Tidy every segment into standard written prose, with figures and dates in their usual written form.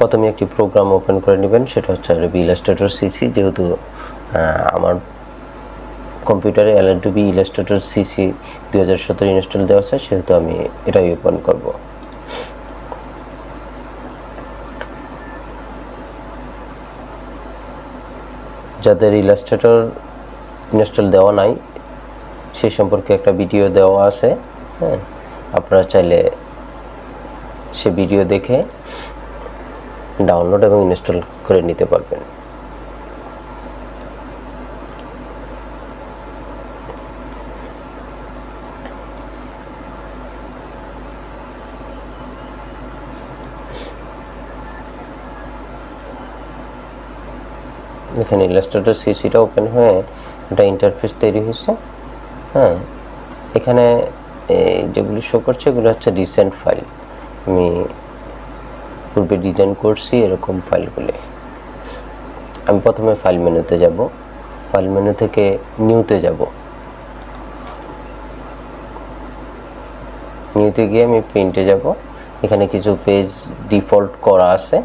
প্রথমে একটি programme open করে নেবেন, সেটা হচ্ছে Adobe Illustrator CC। যেহেতু আমার কম্পিউটারে Adobe Illustrator CC 2017 ইনস্টল দেওয়া আছে, সেহেতু আমি এটাই ওপেন করব। যাদের ইলাস্ট্রেটর ইনস্টল দেওয়া নাই সেই সম্পর্কে একটা ভিডিও দেওয়া আছে, হ্যাঁ, আপনারা চাইলে সে ভিডিও দেখে ডাউনলোড এবং ইনস্টল করে নিতে পারবেন। এখানে ইলাস্ট্রেটর সিসিটা ওপেন হয়ে একটা ইন্টারফেস তৈরি হয়েছে। হ্যাঁ, এখানে যেগুলি শো করছে এগুলো হচ্ছে রিসেন্ট ফাইল। আমি পূর্বে ডিজাইন করছি এরকম ফাইলগুলি। আমি প্রথমে ফাইল মেনুতে যাব, ফাইল মেনু থেকে নিউতে যাব, নিউতে গিয়ে আমি প্রিন্টে যাব। এখানে কিছু পেজ ডিফল্ট করা আছে,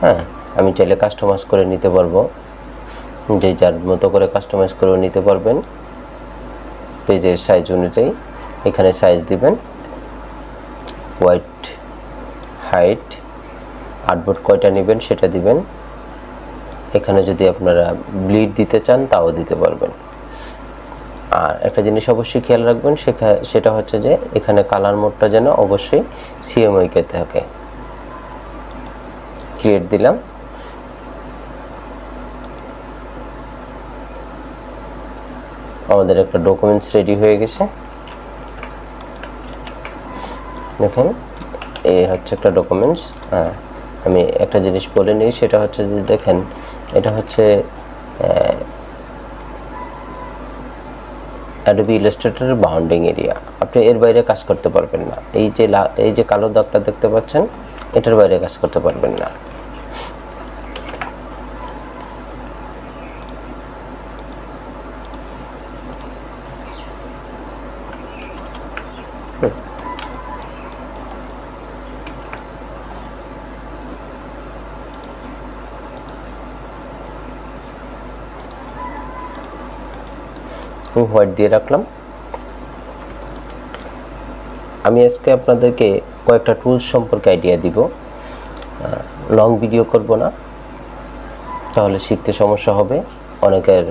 হ্যাঁ, আমি চাইলে কাস্টমাইজ করে নিতে পারবো, যে যার মতো করে কাস্টমাইজ করে নিতে পারবেন পেজের সাইজ অনুযায়ী। এখানে সাইজ দিবেন, হোয়াইট, হাইট, আর্টবোর্ড কয়টা নেবেন সেটা দিবেন। এখানে যদি আপনারা ব্লিড দিতে চান তাও দিতে পারবেন। আর একটা জিনিস অবশ্যই খেয়াল রাখবেন, সেটা হচ্ছে যে এখানে কালার মোডটা যেন অবশ্যই CMYK থাকে। ক্রিয়েট দিলাম। আমাদের একটা ডকুমেন্টস রেডি হয়ে গেছে। দেখুন, এই হচ্ছে একটা ডকুমেন্টস। হ্যাঁ, আমি একটা জিনিস বলে নিই, সেটা হচ্ছে যে দেখেন, এটা হচ্ছে Adobe Illustrator বাউন্ডিং এরিয়া। আপনি এর বাইরে কাজ করতে পারবেন না। এই যে কালো দাগটা দেখতে পাচ্ছেন, এটার বাইরে কাজ করতে পারবেন না। হোয়াইট দিয়ে রাখলাম। আমি আজকে আপনাদেরকে কয়েকটা টুলস সম্পর্কে আইডিয়া দিব। লং ভিডিও করব না, তাহলে শিখতে সমস্যা হবে, অনেকের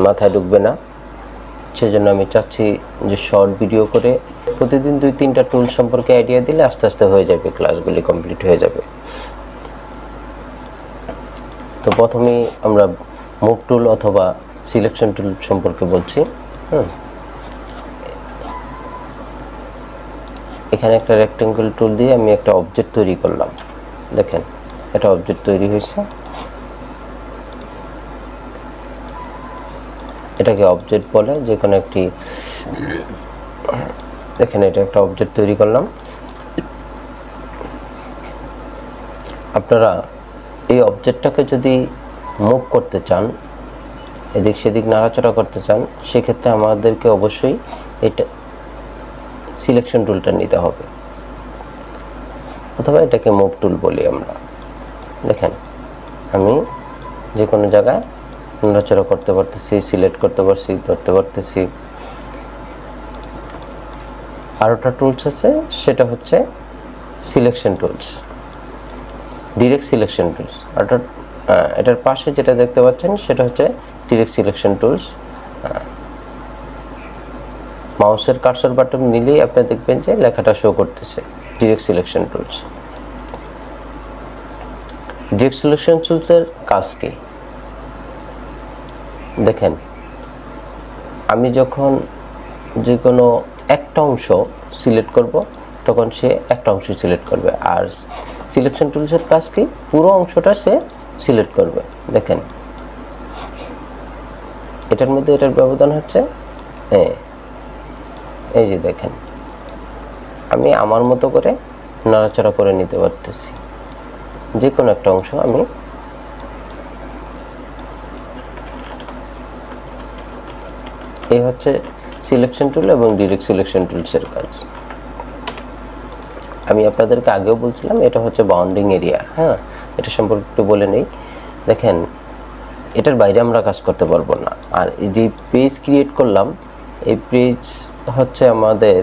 মাথায় ঢুকবে না। সেজন্য আমি চাচ্ছি যে শর্ট ভিডিও করে প্রতিদিন 2-3টা টুল সম্পর্কে আইডিয়া দিলে আস্তে আস্তে হয়ে যাবে, ক্লাসগুলি কমপ্লিট হয়ে যাবে। তো প্রথমেই আমরা মুভ টুল অথবা সিলেকশন টুল সম্পর্কে বলছি। এখানে একটা রেক্টেঙ্গল টুল দিয়ে আমি একটা অবজেক্ট তৈরি করলাম। দেখেন, একটা অবজেক্ট তৈরি হয়েছে। এটাকে অবজেক্ট বলে, যে কোনো একটি। দেখেন, এটা একটা অবজেক্ট তৈরি করলাম। আপনারা এই অবজেক্টটাকে যদি মুভ করতে চান, এদিক সেদিক নাড়াচাড়া করতে চান, সেক্ষেত্রে আমাদেরকে অবশ্যই এটা সিলেকশন টুলটা নিতে হবে, অথবা এটাকে মুভ টুল বলি আমরা। দেখেন, আমি যে কোনো জায়গায় নাড়াচাড়া করতে পারতেছি, সিলেক্ট করতে পারতেছি। আরেকটা টুলস আছে, সেটা হচ্ছে selection tools, direct selection tools. অর্থাৎ এটার পাশে যেটা দেখতে পাচ্ছেন সেটা হচ্ছে ডিরেক্ট সিলেকশন টুলস। মাউসের কার্সর বাটন নিলেই আপনি দেখবেন যে লেখাটা শো করতেছে, direct selection tools. Direct selection টুলসের কাজ কি? দেখেন, আমি যখন যে কোনো একটা অংশ সিলেক্ট করব, তখন সে একটা অংশ সিলেক্ট করবে। আর সিলেকশন টুলসের কাজ কি? পুরো অংশটা সে সিলেক্ট করবে। দেখেন, এটার মধ্যে এটার ব্যবধান হচ্ছে, এই যে দেখেন, আমি আমার মতো করে নাড়াচাড়া করে নিতে পারতেছি। যে কোনো একটা অংশ আমি এই হচ্ছে সিলেকশন টুল এবং ডিরেক্ট সিলেকশন টুলসের কাজ। আমি আপনাদেরকে আগেও বলছিলাম এটা হচ্ছে বাউন্ডিং এরিয়া। হ্যাঁ, এটা সম্পর্কে একটু বলে নেই। দেখেন, এটার বাইরে আমরা কাজ করতে পারবো না। আর এই যে পেজ ক্রিয়েট করলাম, এই পেজ হচ্ছে আমাদের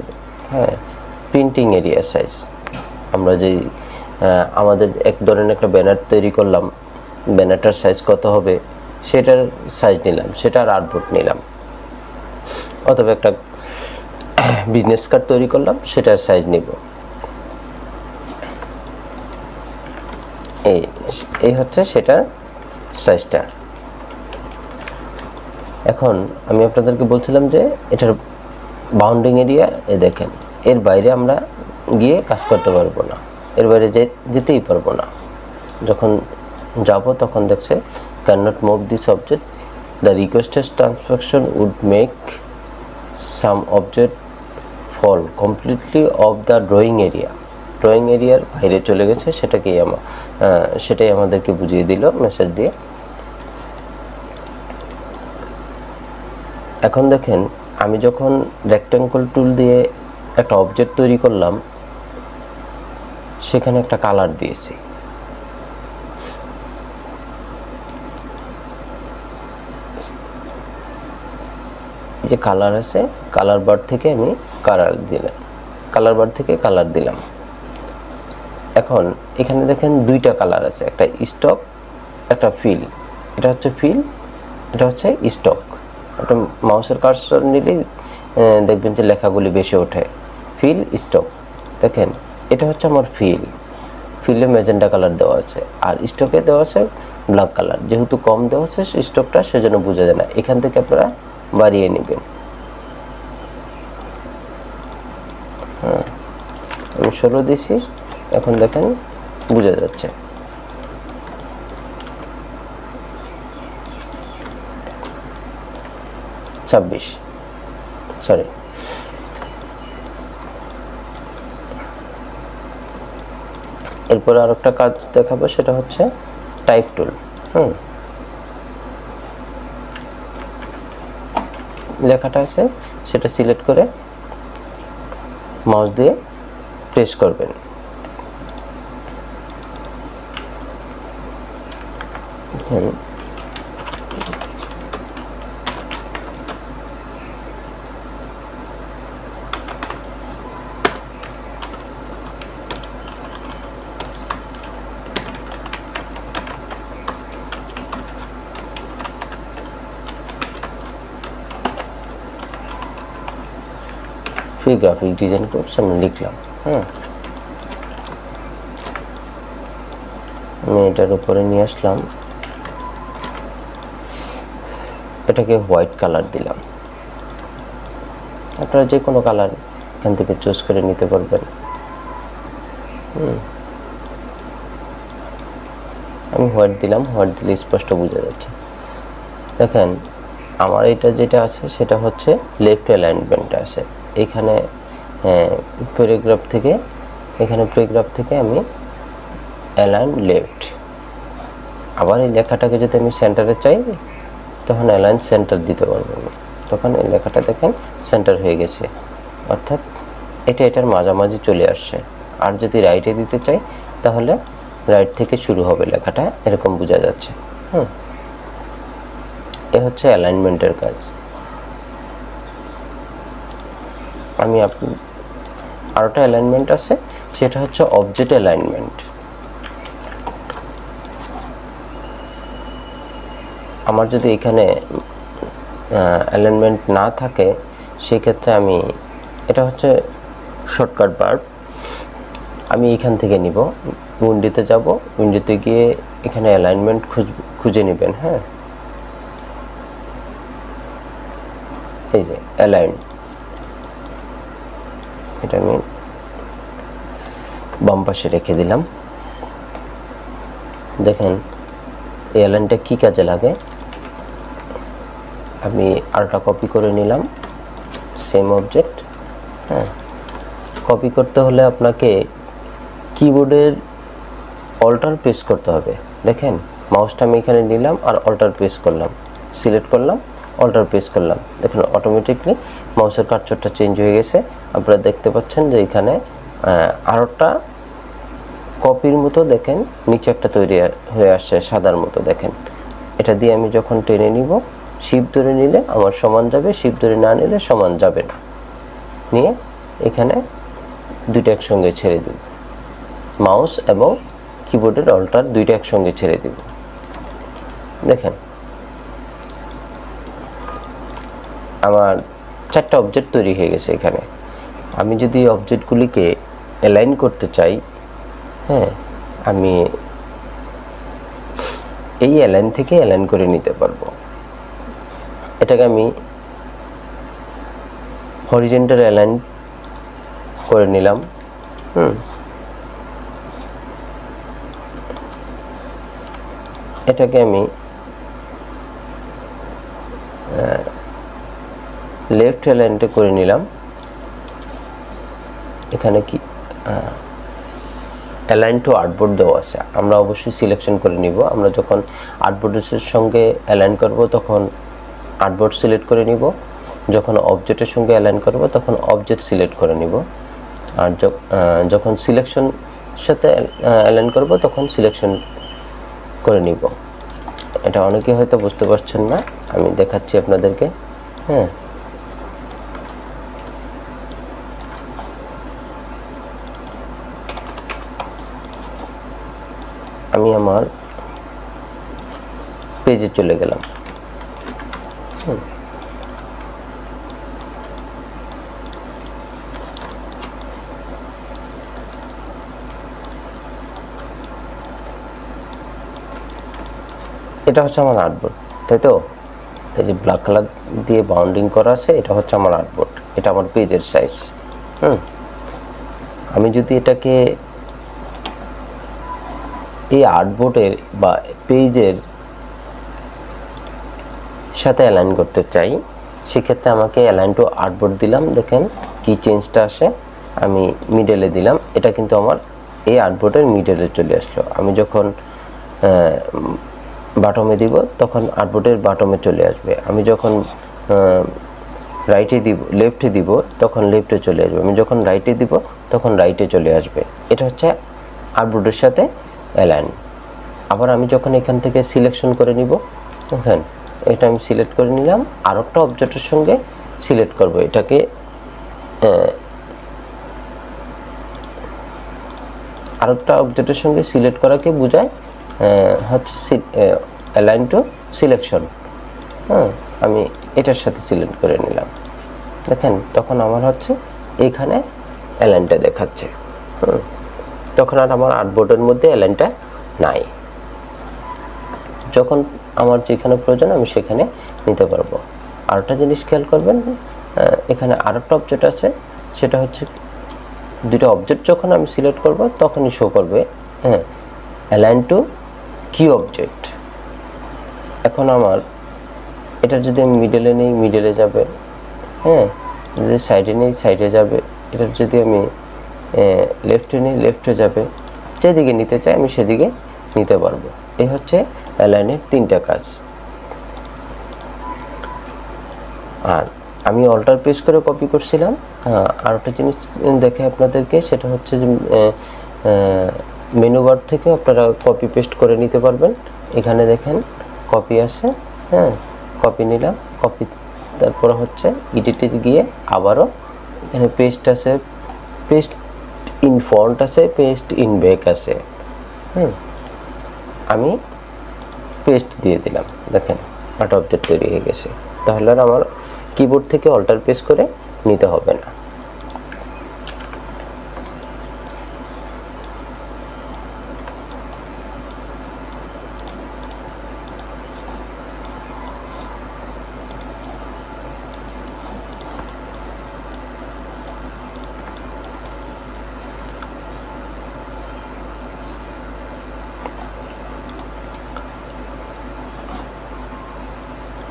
প্রিন্টিং এরিয়া সাইজ। আমরা যেই আমাদের এক ধরনের একটা ব্যানার তৈরি করলাম, ব্যানারটার সাইজ কত হবে সেটার সাইজ নিলাম, সেটার আউটপুট নিলাম। অথবা একটা বিজনেস কার্ড তৈরি করলাম, সেটার সাইজ নিব। এই হচ্ছে সেটার সাইজটা। এখন আমি আপনাদেরকে বলছিলাম যে এটার বাউন্ডিং এরিয়া, দেখেন এর বাইরে আমরা গিয়ে কাজ করতে পারবো না, এর বাইরে যেতেই পারবো না। যখন যাব তখন দেখছে can not move this object, the requested transformation would make some object fall completely off the drawing area. Drawing এরিয়ার বাইরে চলে গেছে, সেটাই আমাদেরকে বুঝিয়ে দিল মেসেজ দিয়ে। এখন দেখেন, আমি যখন রেক্ট্যাঙ্গল টুল দিয়ে একটা অবজেক্ট তৈরি করলাম, সেখানে একটা কালার দিয়েছি। যে কালার আছে, কালার বার থেকে আমি কালার দিলাম। এখন এখানে দেখেন দুইটা কালার আছে, একটা স্টক, একটা ফিল। এটা হচ্ছে ফিল, এটা হচ্ছে স্টক। একটা মাউসের কার্সর নিলেই দেখবেন যে লেখাগুলি বেশি ওঠে। ফিল, স্টক। দেখেন এটা হচ্ছে আমার ফিলে ম্যাজেন্টা কালার দেওয়া আছে, আর স্টকে দেওয়া আছে ব্ল্যাক কালার। যেহেতু কম দেওয়া আছে স্টকটা, সেজন্য বোঝা যায় না। এখান থেকে আপনারা বাড়িয়ে নেবেন। হ্যাঁ, আমি 16 দিছি, এখন দেখেন বোঝা যাচ্ছে। এরপরে আর একটা কাজ দেখাবো, সেটা হচ্ছে টাইপ টুল। লেখাটা আছে সেটা সিলেক্ট করে মাউস দিয়ে প্রেস করবেন। গ্রাফিক ডিজাইন কোর্স আমি লিখলাম। আমি এটার উপরে নিয়ে আসলাম, এটাকে হোয়াইট কালার দিলাম। আপনারা যে কোনো কালার এখান থেকে চুজ করে নিতে পারবেন। আমি হোয়াইট দিলাম, হোয়াইট দিলে স্পষ্ট বোঝা যাচ্ছে। দেখেন আমার এটা যেটা আছে সেটা হচ্ছে লেফট অ্যালাইনমেন্ট আছে। এখানে প্যারাগ্রাফ থেকে আমি অ্যালাইন লেফট। আবার এই লেখাটাকে যদি আমি সেন্টারে চাই, তখন অ্যালাইন সেন্টার দিতে পারবো না। তখন এই লেখাটা দেখেন সেন্টার হয়ে গেছে, অর্থাৎ এটার মাঝামাঝি চলে আসছে। আর যদি রাইটে দিতে চাই, তাহলে রাইট থেকে শুরু হবে লেখাটা, এরকম বোঝা যাচ্ছে। এ হচ্ছে অ্যালাইনমেন্টের কাজ। আমি আরেকটা অ্যালাইনমেন্ট আছে, সেটা হচ্ছে অবজেক্ট অ্যালাইনমেন্ট। আমার যদি এখানে অ্যালাইনমেন্ট না থাকে, সেক্ষেত্রে আমি এটা হচ্ছে শর্টকাট বার্ব। আমি এখান থেকে নিব, উইন্ডোতে যাব, উইন্ডোতে গিয়ে এখানে অ্যালাইনমেন্ট খুঁজে নেবেন। হ্যাঁ, এই যে অ্যালাইন, এটা আমি বাম পাশে রেখে দিলাম। দেখেন এই অ্যালাইনটা কি কাজে লাগে। আমি আরটা কপি করে নিলাম, সেম অবজেক্ট। কপি করতে হলে আপনাকে কিবোর্ডের অল্টার প্রেস করতে হবে। দেখেন মাউসটা আমি এখানে নিলাম আর অল্টার প্রেস করলাম, সিলেক্ট করলাম, অল্টার প্রেস করলাম। দেখুন অটোমেটিকলি মাউসের কার্সরটা চেঞ্জ হয়ে গেছে। আপনারা দেখতে পাচ্ছেন যে এখানে আরেকটা কপির মতো দেখেন নিচে একটা তৈরি হয়ে আসছে সাদার মতো দেখেন। এটা দিয়ে আমি যখন টেনে নিব, শিফট ধরে নিলে আমার সমান যাবে, শিফট ধরে না নিলে সমান যাবে না। নিয়ে এখানে দুইটা একসঙ্গে ছেড়ে দেব, মাউস এবং কিবোর্ডের অল্টার দুইটা একসঙ্গে ছেড়ে দেব। দেখেন আমার 4টা অবজেক্ট তৈরি হয়ে গেছে এখানে। আমি যদি অবজেক্টগুলিকে অ্যালাইন করতে চাই, হ্যাঁ, আমি এই অ্যালাইন থেকে অ্যালাইন করে নিতে পারবো। এটাকে আমি হরিজন্টাল অ্যালাইন করে নিলাম। এটাকে আমি লেফট অ্যালাইনটা করে নিলাম। এখানে কি অ্যালাইন টু আর্টবোর্ড দেওয়া আছে, আমরা অবশ্যই সিলেকশন করে নিব। আমরা যখন আর্টবোর্ডের সঙ্গে অ্যালাইন করব তখন আর্টবোর্ড সিলেক্ট করে নিব, যখন অবজেক্টের সঙ্গে অ্যালাইন করব তখন অবজেক্ট সিলেক্ট করে নিব, আর যখন সিলেকশন সাথে অ্যালাইন করব তখন সিলেকশন করে নিব। এটা অনেকে হয়তো বুঝতে পারছেন না, আমি দেখাচ্ছি আপনাদেরকে। হ্যাঁ, আমি আমার পেজে চলে গেলাম। এটা হচ্ছে আমার আর্টবোর্ড, তাই তো? এই যে ব্ল্যাক কালার দিয়ে বাউন্ডিং করা আছে, এটা হচ্ছে আমার আর্টবোর্ড, এটা আমার পেজের সাইজ। আমি যদি এটাকে এই আর্টবোর্ডের বা পেজের সাথে অ্যালাইন করতে চাই, সেক্ষেত্রে আমাকে অ্যালাইন টু আর্টবোর্ড দিলাম। দেখেন কি চেঞ্জটা আসে, আমি মিডলে দিলাম, এটা কিন্তু আমার এই আর্টবোর্ডের মিডলে চলে আসলো। আমি যখন বাটমে দিব তখন আর্টবোর্ডের বাটমে চলে আসবে। আমি যখন রাইটে দিব, লেফটে দিব তখন লেফটে চলে আসবে। আমি যখন রাইটে দিব তখন রাইটে চলে আসবে। এটা হচ্ছে আর্টবোর্ডের সাথে অ্যালাইন। আবার আমি যখন এখান থেকে সিলেকশন করে নিব, দেখেন এটা আমি সিলেক্ট করে নিলাম, আর একটা অবজেক্টের সঙ্গে সিলেক্ট করব। এটাকে আর একটা অবজেক্টের সঙ্গে সিলেক্ট করাকে বোঝায় হচ্ছে অ্যালাইন টু সিলেকশন। হ্যাঁ, আমি এটার সাথে সিলেক্ট করে নিলাম। দেখেন তখন আমার হচ্ছে এখানে অ্যালাইনটা দেখাচ্ছে। তখন আর আমার আর্টবোর্ডের মধ্যে অ্যালাইনটা নাই। যখন আমার যেখানে প্রয়োজন আমি সেখানে নিতে পারবো। আরেকটা জিনিস খেয়াল করবেন, এখানে আরেকটা অবজেক্ট আছে, সেটা হচ্ছে দুটো অবজেক্ট যখন আমি সিলেক্ট করব তখনই শো করবে অ্যালাইন টু কি অবজেক্ট। এখন আমার এটা যদি আমি মিডলে নেই মিডলে যাবে, হ্যাঁ, যদি সাইডে নেই সাইডে যাবে। এটা যদি আমি লেফটে নিই লেফটে যাবে। যেদিকে নিতে চাই আমি সেদিকে নিতে পারবো। এই হচ্ছে অ্যালাইনের 3টা কাজ। আর আমি অল্টার প্রেস করে কপি করছিলাম। আর একটা জিনিস দেখে আপনাদেরকে, সেটা হচ্ছে যে মেনু বার থেকে আপনারা কপি পেস্ট করে নিতে পারবেন। এখানে দেখেন কপি আছে, হ্যাঁ, কপি নিলাম, কপি তারপর হচ্ছে এডিটে গিয়ে আবারও এখানে পেস্ট আছে, পেস্ট ইন ফন্ট আছে, পেস্ট ইন ব্যাক আছে। আমি পেস্ট দিয়ে দিলাম, দেখেন একটা অবজেক্ট তৈরি হয়ে গেছে। তাহলে আর আমার কিবোর্ড থেকে অল্টার প্রেস করে নিতে হবে না।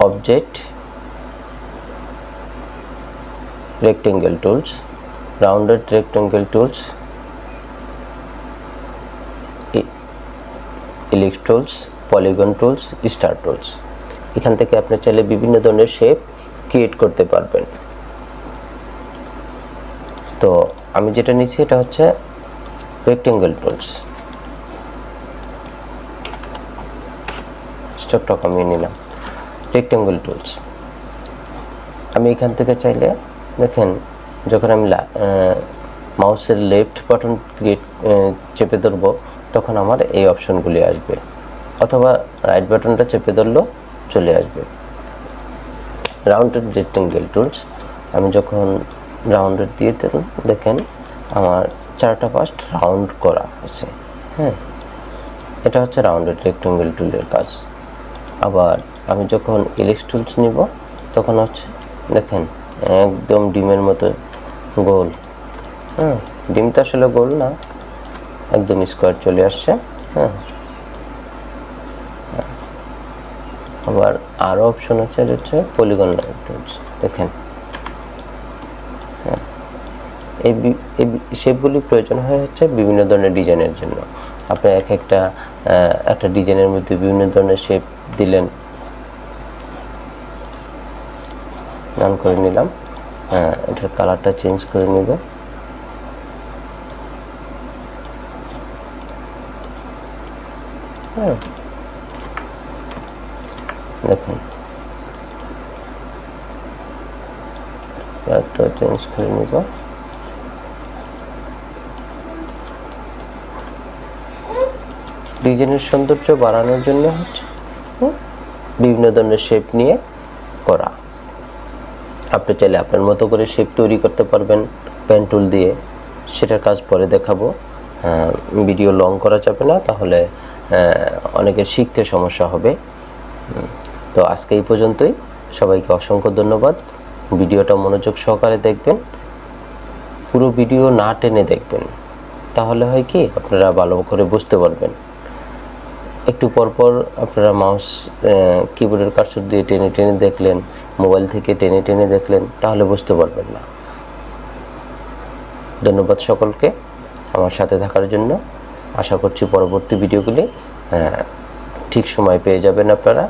Object, rectangle tools, rounded rectangle tools, ellipse tools, polygon tools, star tools। এখান থেকে আপনি চাইলে বিভিন্ন ধরনের শেপ ক্রিয়েট করতে পারবেন। তো আমি যেটা নিচ্ছি এটা হচ্ছে রেক্টেঙ্গেল টুলস, স্টকটা কমিয়ে নিলাম, রেক্টেঙ্গেল টুলস। আমি এখান থেকে চাইলে দেখেন যখন আমি মাউসের লেফট বাটন চেপে ধরবো তখন আমার এই অপশনগুলি আসবে, অথবা রাইট বাটনটা চেপে ধরলেও চলে আসবে। রাউন্ডেড রেক্টেঙ্গেল টুলস, আমি যখন রাউন্ডেড দিয়ে দিলাম দেখেন আমার চারটা পাশ রাউন্ড করা আছে। হ্যাঁ, এটা হচ্ছে রাউন্ডেড রেক্টেঙ্গেল টুলের কাজ। আবার আমি যখন ইলিপস টুলস নিব তখন হচ্ছে দেখেন একদম ডিমের মতো গোল। হ্যাঁ, ডিমটা আসলে গোল না, একদম স্কোয়ার চলে আসছে। হ্যাঁ, আবার আরও অপশন আছে, এটা হচ্ছে পলিগন লাইন টুলস। দেখেন এই শেপগুলি প্রয়োজন হয় হচ্ছে বিভিন্ন ধরনের ডিজাইনের জন্য। আপনি একটা ডিজাইনের মধ্যে বিভিন্ন ধরনের শেপ দিলেন, নাম করে নিলাম, এটার কালারটা চেঞ্জ করে নিব। হ্যাঁ, দেখুন কালারটা চেঞ্জ করে নিব। ডিজাইনের সৌন্দর্য বাড়ানোর জন্য হচ্ছে বিভিন্ন ধরনের শেপ নিয়ে করা। আপনি চাইলে আপনার মতো করে শেপ তৈরি করতে পারবেন পেন টুল দিয়ে, সেটার কাজ পরে দেখাবো। ভিডিও লং করা যাবে না, তাহলে অনেকের শিখতে সমস্যা হবে। তো আজকে এই পর্যন্তই, সবাইকে অসংখ্য ধন্যবাদ। ভিডিওটা মনোযোগ সহকারে দেখবেন, পুরো ভিডিও না টেনে দেখবেন, তাহলে হয় কি আপনারা ভালো করে বুঝতে পারবেন। একটু পরপর আপনারা মাউস কিবোর্ডের কার্সর দিয়ে টেনে টেনে দেখলেন, মোবাইল থেকে টেনে টেনে দেখলেন, তাহলে বুঝতে পারবেন না। ধন্যবাদ সকলকে আমার সাথে থাকার জন্য। আশা করছি পরবর্তী ভিডিওগুলি ঠিক সময় পেয়ে যাবেন আপনারা।